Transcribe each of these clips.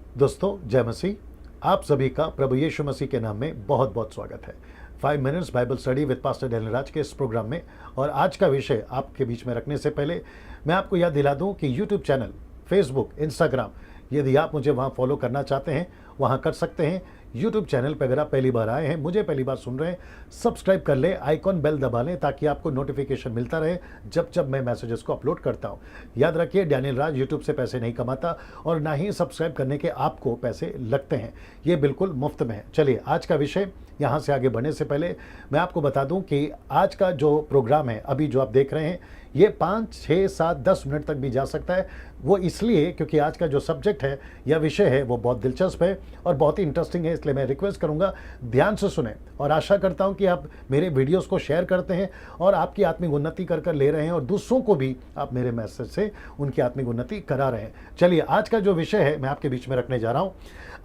दोस्तों, जय मसीह। आप सभी का प्रभु यीशु मसीह के नाम में बहुत बहुत स्वागत है। 5 minutes Bible study with pastor Daniel Raj के इस प्रोग्राम में। और आज का विषय आपके बीच में रखने से पहले मैं आपको याद दिला दूं कि यूट्यूब चैनल, फेसबुक, इंस्टाग्राम, यदि आप मुझे वहां फॉलो करना चाहते हैं वहां कर सकते हैं। यूट्यूब चैनल पर अगर आप पहली बार आए हैं, मुझे पहली बार सुन रहे हैं, सब्सक्राइब कर लें, आइकॉन बेल दबा लें ताकि आपको नोटिफिकेशन मिलता रहे जब जब मैं मैसेजेस को अपलोड करता हूं। याद रखिए, डैनियल राज यूट्यूब से पैसे नहीं कमाता और ना ही सब्सक्राइब करने के आपको पैसे लगते हैं। ये बिल्कुल मुफ्त में है। चलिए, आज का विषय यहाँ से आगे बढ़ने से पहले मैं आपको बता दूं कि आज का जो प्रोग्राम है, अभी जो आप देख रहे हैं, ये 5, 6, 7, 10 मिनट तक भी जा सकता है। वो इसलिए क्योंकि आज का जो सब्जेक्ट है या विषय है वो बहुत दिलचस्प है और बहुत ही इंटरेस्टिंग है। इसलिए मैं रिक्वेस्ट करूंगा ध्यान से सुने और आशा करता हूं कि आप मेरे वीडियोस को शेयर करते हैं और आपकी आत्मिक उन्नति कर ले रहे हैं और दूसरों को भी आप मेरे मैसेज से उनकी आत्मिक उन्नति करा रहे हैं। चलिए, आज का जो विषय है मैं आपके बीच में रखने जा रहा हूँ।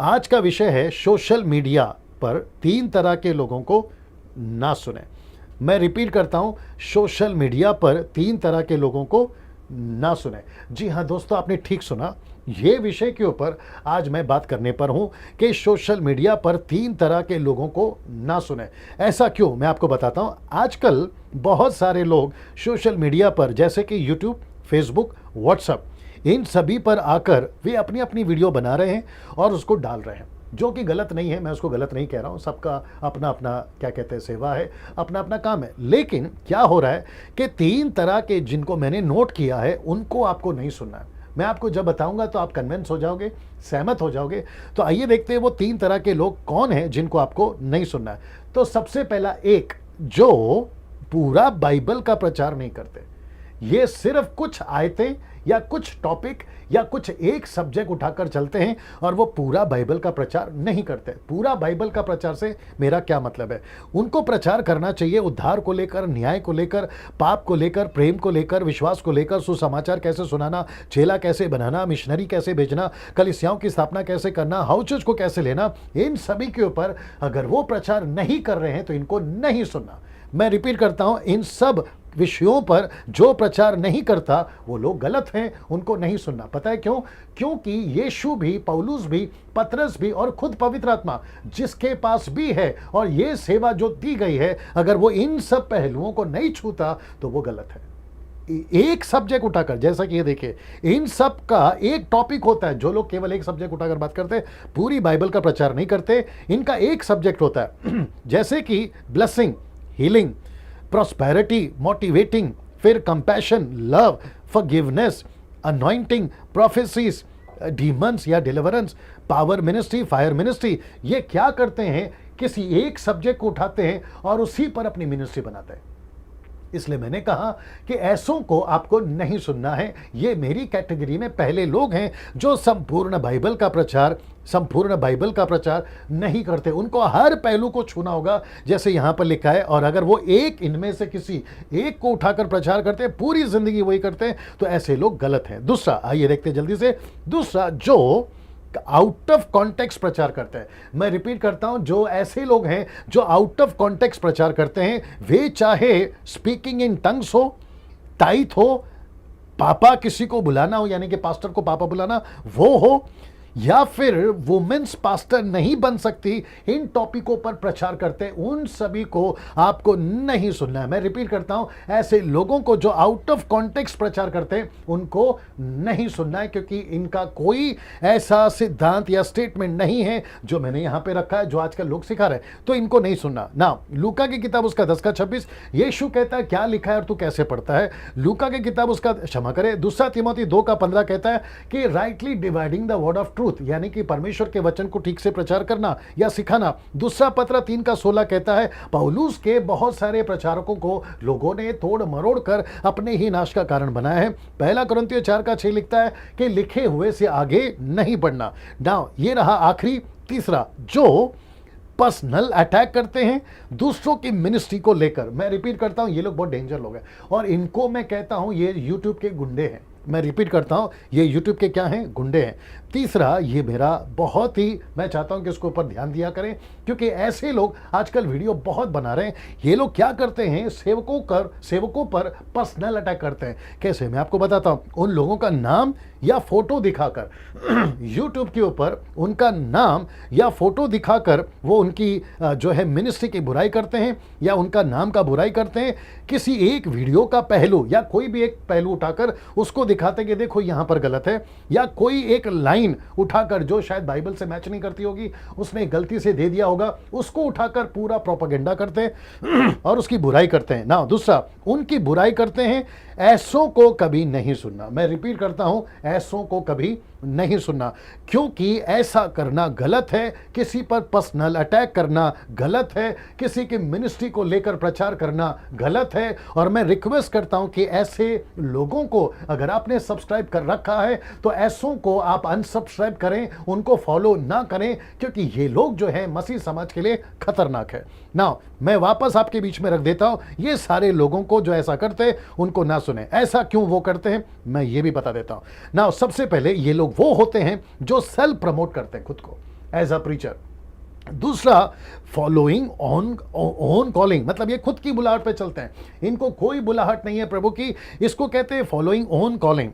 आज का विषय है सोशल मीडिया पर 3 तरह के लोगों को ना सुने। मैं रिपीट करता हूं, सोशल मीडिया पर 3 तरह के लोगों को ना सुने। जी हां दोस्तों, आपने ठीक सुना। ये विषय के ऊपर आज मैं बात करने पर हूं कि सोशल मीडिया पर 3 तरह के लोगों को ना सुने। ऐसा क्यों, मैं आपको बताता हूं। आजकल बहुत सारे लोग सोशल मीडिया पर, जैसे कि यूट्यूब, फेसबुक, व्हाट्सएप, इन सभी पर आकर वे अपनी अपनी वीडियो बना रहे हैं और उसको डाल रहे हैं, जो कि गलत नहीं है। मैं उसको गलत नहीं कह रहा हूँ। सबका अपना अपना क्या कहते हैं सेवा है, अपना अपना काम है। लेकिन क्या हो रहा है कि 3 तरह के जिनको मैंने नोट किया है उनको आपको नहीं सुनना है। मैं आपको जब बताऊंगा तो आप कन्विंस हो जाओगे, सहमत हो जाओगे। तो आइए देखते हैं वो 3 तरह के लोग कौन हैं जिनको आपको नहीं सुनना है। तो सबसे पहला, एक जो पूरा बाइबल का प्रचार नहीं करते। ये सिर्फ कुछ आयतें या कुछ टॉपिक या कुछ एक सब्जेक्ट उठाकर चलते हैं और वो पूरा बाइबल का प्रचार नहीं करते। पूरा बाइबल का प्रचार से मेरा क्या मतलब है? उनको प्रचार करना चाहिए उद्धार को लेकर, न्याय को लेकर, पाप को लेकर, प्रेम को लेकर, विश्वास को लेकर, सुसमाचार कैसे सुनाना, चेला कैसे बनाना, मिशनरी कैसे भेजना, कलीसियाओं की स्थापना कैसे करना, हाउस चर्च को कैसे लेना। इन सभी के ऊपर अगर वो प्रचार नहीं कर रहे हैं तो इनको नहीं सुनना। मैं रिपीट करता हूं, इन सब विषयों पर जो प्रचार नहीं करता वो लोग गलत हैं, उनको नहीं सुनना। पता है क्यों? क्योंकि यीशु भी, पौलुस भी, पतरस भी और खुद पवित्र आत्मा जिसके पास भी है और ये सेवा जो दी गई है, अगर वो इन सब पहलुओं को नहीं छूता तो वो गलत है। एक सब्जेक्ट उठाकर, जैसा कि ये देखिए, इन सब का एक टॉपिक होता है। जो लोग केवल एक सब्जेक्ट उठाकर बात करते हैं, पूरी बाइबल का प्रचार नहीं करते। इनका एक सब्जेक्ट होता है जैसे कि ब्लेसिंग, हीलिंग, प्रॉस्पेरिटी, मोटिवेटिंग, फिर compassion, love, forgiveness, anointing, prophecies, demons या deliverance, power ministry, fire ministry. ये क्या करते हैं? किसी एक सब्जेक्ट को उठाते हैं और उसी पर अपनी मिनिस्ट्री बनाते हैं। इसलिए मैंने कहा कि ऐसों को आपको नहीं सुनना है। ये मेरी कैटेगरी में पहले लोग हैं जो संपूर्ण बाइबल का प्रचार नहीं करते। उनको हर पहलू को छूना होगा, जैसे यहां पर लिखा है। और अगर वो एक इनमें से किसी एक को उठाकर प्रचार करते हैं, पूरी जिंदगी वही करते हैं, तो ऐसे लोग गलत हैं। दूसरा, आइए देखते हैं जल्दी से। दूसरा, जो आउट ऑफ कॉन्टेक्स्ट प्रचार करते हैं। मैं रिपीट करता हूं, जो ऐसे लोग हैं जो आउट ऑफ कॉन्टेक्स्ट प्रचार करते हैं, वे चाहे स्पीकिंग इन टंग्स हो, ताइथ हो, पापा किसी को बुलाना हो, यानी कि पास्टर को पापा बुलाना वो हो, या फिर वुमेन्स पास्टर नहीं बन सकती, इन टॉपिकों पर प्रचार करते हैं, उन सभी को आपको नहीं सुनना है। मैं रिपीट करता हूं, ऐसे लोगों को जो आउट ऑफ कॉन्टेक्स्ट प्रचार करते हैं उनको नहीं सुनना है, क्योंकि इनका कोई ऐसा सिद्धांत या स्टेटमेंट नहीं है जो मैंने यहां पे रखा है, जो आजकल लोग सिखा रहे हैं। तो इनको नहीं सुनना ना। लूका की किताब उसका 10:26 यीशु कहता है, क्या लिखा है और तू कैसे पढ़ता है? लूका की किताब उसका, क्षमा करे, 2 तिमोथी 2:15 कहता है कि rightly dividing the word of truth, यानी कि परमेश्वर के वचन को ठीक से प्रचार करना या सिखाना। दूसरा पत्र 3:16 कहता है, पौलुस के बहुत सारे प्रचारकों को लोगों ने तोड़ मरोड़ कर अपने ही नाश का कारण बनाया है। पहला कुरिन्थियों 4:6 लिखता है कि लिखे हुए से आगे नहीं बढ़ना। नाउ ये रहा आखिरी, तीसरा, जो पर्सनल अटैक करते हैं दूसरों की मिनिस्ट्री को लेकर। मैं रिपीट करता हूं, ये लोग बहुत डेंजर लोग हैं और इनको मैं कहता हूं ये यूट्यूब के गुंडे हैं। मैं रिपीट करता हूं, ये यूट्यूब के क्या हैं? गुंडे हैं। तीसरा, ये मेरा बहुत ही, मैं चाहता हूं कि इसके ऊपर ध्यान दिया करें, क्योंकि ऐसे लोग आजकल वीडियो बहुत बना रहे हैं। ये लोग क्या करते हैं? सेवकों पर पर्सनल अटैक करते हैं। कैसे? मैं आपको बताता हूं। उन लोगों का नाम या फोटो दिखाकर यूट्यूब के ऊपर उनका नाम या फोटो दिखाकर वो उनकी जो है मिनिस्ट्री की बुराई करते हैं या उनका नाम का बुराई करते हैं। किसी एक वीडियो का पहलू या कोई भी एक पहलू उठाकर उसको दिखाते हैं कि देखो यहां पर गलत है, या कोई एक लाइन उठाकर जो शायद बाइबल से मैच नहीं करती होगी, उसने गलती से दे दिया होगा, उसको उठाकर पूरा प्रोपेगेंडा करते हैं और उसकी बुराई करते हैं ना। दूसरा, उनकी बुराई करते हैं। ऐसों को कभी नहीं सुनना, मैं रिपीट करता हूं, ऐसों को कभी नहीं सुनना, क्योंकि ऐसा करना गलत है। किसी पर पर्सनल अटैक करना गलत है, किसी की मिनिस्ट्री को लेकर प्रचार करना गलत है। और मैं रिक्वेस्ट करता हूं कि ऐसे लोगों को, अगर आपने सब्सक्राइब कर रखा है तो ऐसों को आप अनसब्सक्राइब करें, उनको फॉलो ना करें, क्योंकि ये लोग जो है मसीह समाज के लिए खतरनाक है ना। मैं वापस आपके बीच में रख देता हूं, ये सारे लोगों को जो ऐसा करते हैं उनको ना सुने। ऐसा क्यों वो करते हैं मैं ये भी बता देता हूं ना। सबसे पहले ये लोग वो होते हैं जो सेल्फ प्रमोट करते हैं खुद को एज अ प्रीचर। दूसरा, फॉलोइंग ऑन कॉलिंग, मतलब ये खुद की बुलाहट पे चलते हैं, इनको कोई बुलाहट नहीं है प्रभु की, इसको कहते हैं फॉलोइंग ऑन कॉलिंग।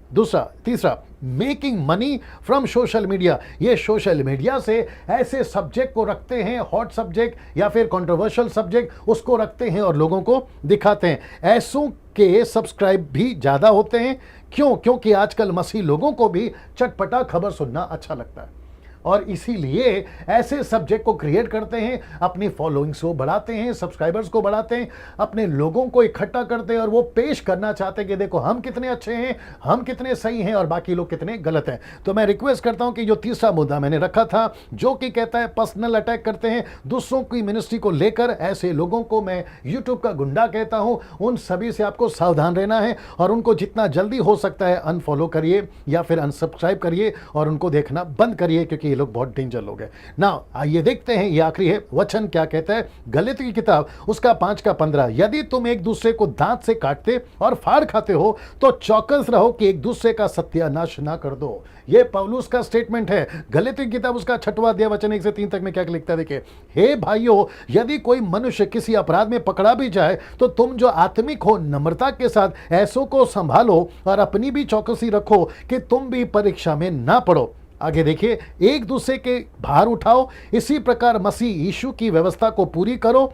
तीसरा, making money from social media, ये सोशल मीडिया से ऐसे सब्जेक्ट को रखते हैं, हॉट सब्जेक्ट या फिर कंट्रोवर्शियल सब्जेक्ट, उसको रखते हैं और लोगों को दिखाते हैं। ऐसों के सब्सक्राइब भी ज्यादा होते हैं। क्यों? क्योंकि आजकल मसीह लोगों को भी चटपटा खबर सुनना अच्छा लगता है और इसीलिए ऐसे सब्जेक्ट को क्रिएट करते हैं, अपनी फॉलोइंग्स को बढ़ाते हैं, सब्सक्राइबर्स को बढ़ाते हैं, अपने लोगों को इकट्ठा करते हैं और वो पेश करना चाहते हैं कि देखो हम कितने अच्छे हैं, हम कितने सही हैं और बाकी लोग कितने गलत हैं। तो मैं रिक्वेस्ट करता हूं कि जो तीसरा मुद्दा मैंने रखा था, जो कि कहता है पर्सनल अटैक करते हैं दूसरों की मिनिस्ट्री को लेकर, ऐसे लोगों को मैं यूट्यूब का गुंडा कहता हूं। उन सभी से आपको सावधान रहना है और उनको जितना जल्दी हो सकता है अनफॉलो करिए या फिर अनसब्सक्राइब करिए और उनको देखना बंद करिए, क्योंकि ये लोग बहुत डेंजर लोग हैं ना। आइए देखते हैं, ये आखिरी है, वचन क्या कहता है। गलातियों की किताब उसका 5:15, यदि तुम एक दूसरे को दांत से काटते और फाड़ खाते हो तो चौकस रहो कि एक दूसरे का सत्यानाश ना कर दो। ये पौलुस का स्टेटमेंट है। गलातियों की किताब उसका 6वां अध्याय वचन 1 से 3 तक में क्या लिखता है, देखिए। हे भाइयों, यदि कोई मनुष्य किसी अपराध में पकड़ा भी जाए तो तुम जो आत्मिक हो नम्रता के साथ ऐसों को संभालो और अपनी भी चौकसी रखो कि तुम भी परीक्षा में ना पड़ो। आगे देखिए, एक दूसरे के भार उठाओ, इसी प्रकार मसीह यीशु की व्यवस्था को पूरी करो।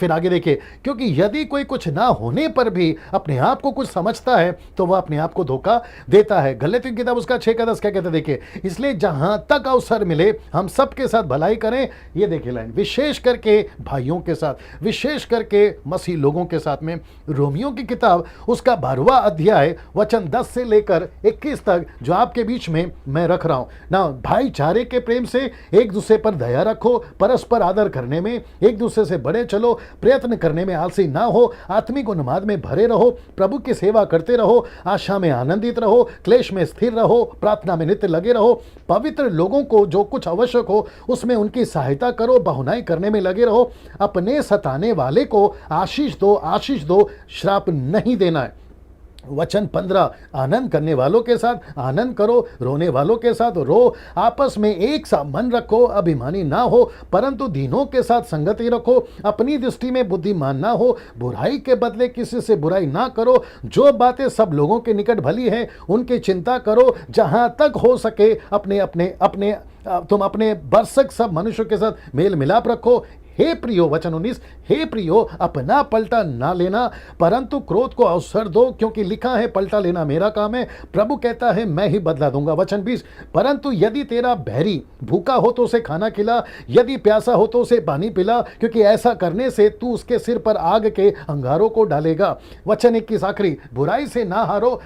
फिर आगे देखिए, क्योंकि यदि कोई कुछ ना होने पर भी अपने आप को कुछ समझता है तो वह अपने आप को धोखा देता है। गलातियों की किताब उसका 6:10 क्या कहते हैं, देखिए। इसलिए जहां तक अवसर मिले हम सबके साथ भलाई करें। ये देखिए लाइन, विशेष करके भाइयों के साथ, विशेष करके मसीह लोगों के साथ में। रोमियो की किताब उसका 12वां अध्याय वचन 10 से लेकर 21 तक जो आपके बीच में मैं रख रहा हूं ना। भाईचारे के प्रेम से एक दूसरे पर दया रखो, परस्पर आदर करने में एक दूसरे से बड़े चलो, प्रयत्न करने में आलसी ना हो, आत्मिक उन्माद में भरे रहो, प्रभु की सेवा करते रहो, आशा में आनंदित रहो, क्लेश में स्थिर रहो, प्रार्थना में नित्य लगे रहो, पवित्र लोगों को जो कुछ आवश्यक हो उसमें उनकी सहायता करो, बहुनाई करने में लगे रहो, अपने सताने वाले को आशीष दो, श्राप नहीं देना है। वचन 15, आनंद करने वालों के साथ आनंद करो, रोने वालों के साथ रो, आपस में एक सा मन रखो, अभिमानी ना हो परंतु दीनों के साथ संगति रखो, अपनी दृष्टि में बुद्धिमान ना हो, बुराई के बदले किसी से बुराई ना करो, जो बातें सब लोगों के निकट भली हैं उनकी चिंता करो, जहां तक हो सके तुम अपने बरसक सब मनुष्यों के साथ मेल मिलाप रखो। हे प्रियो, वचन 19, हे प्रियो, अपना पलटा ना लेना परंतु क्रोध को अवसर दो, क्योंकि लिखा है पलटा लेना मेरा काम है, प्रभु कहता है मैं ही बदला दूंगा। वचन 20, परंतु यदि तेरा बैरी भूखा हो तो उसे खाना खिला, यदि प्यासा हो तो उसे पानी पिला, क्योंकि ऐसा करने से तू उसके सिर पर आग के अंगारों को डालेगा। वचन 21 आखिरी, बुराई से ना हारो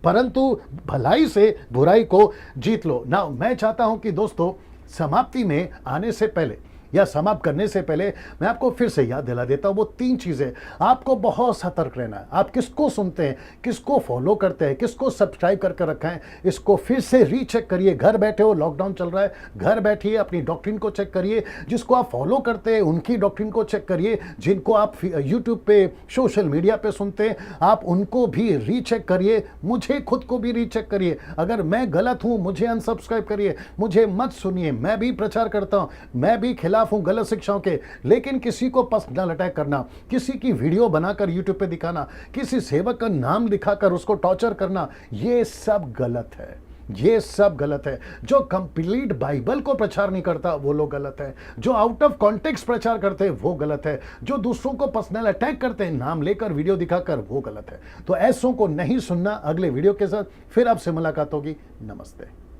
परंतु भलाई से बुराई को जीत लो। ना मैं चाहता हूं कि दोस्तों, समाप्ति में आने से पहले या समाप्त करने से पहले मैं आपको फिर से याद दिला देता हूं वो 3 चीजें। आपको बहुत सतर्क रहना है। आप किसको सुनते हैं, किसको फॉलो करते हैं, किसको सब्सक्राइब करके रखा है, इसको फिर से रीचेक करिए। घर बैठे हो, लॉकडाउन चल रहा है, घर बैठिए, अपनी डॉक्ट्रिन को चेक करिए। जिसको आप फॉलो करते हैं उनकी डॉक्ट्रिन को चेक करिए। जिनको आप यूट्यूब पे, सोशल मीडिया पे सुनते हैं, आप उनको भी रीचेक करिए। मुझे खुद को भी रीचेक करिए। अगर मैं गलत हूं मुझे अनसब्सक्राइब करिए, मुझे मत सुनिए। मैं भी प्रचार करता हूं, मैं भी खिलाफ खिलाफ हूं गलत शिक्षाओं के, लेकिन किसी को पर्सनल अटैक करना, किसी की वीडियो बनाकर यूट्यूब पे दिखाना, किसी सेवक का नाम दिखाकर उसको टॉर्चर करना, ये सब गलत है। ये सब गलत है। जो कंप्लीट बाइबल को प्रचार नहीं करता वो लोग गलत है। जो आउट ऑफ कॉन्टेक्स्ट प्रचार करते हैं वो गलत है। जो दूसरों को पर्सनल अटैक करते हैं नाम लेकर, वीडियो दिखाकर, वो गलत है। तो ऐसों को नहीं सुनना। अगले वीडियो के साथ फिर आपसे मुलाकात होगी। नमस्ते।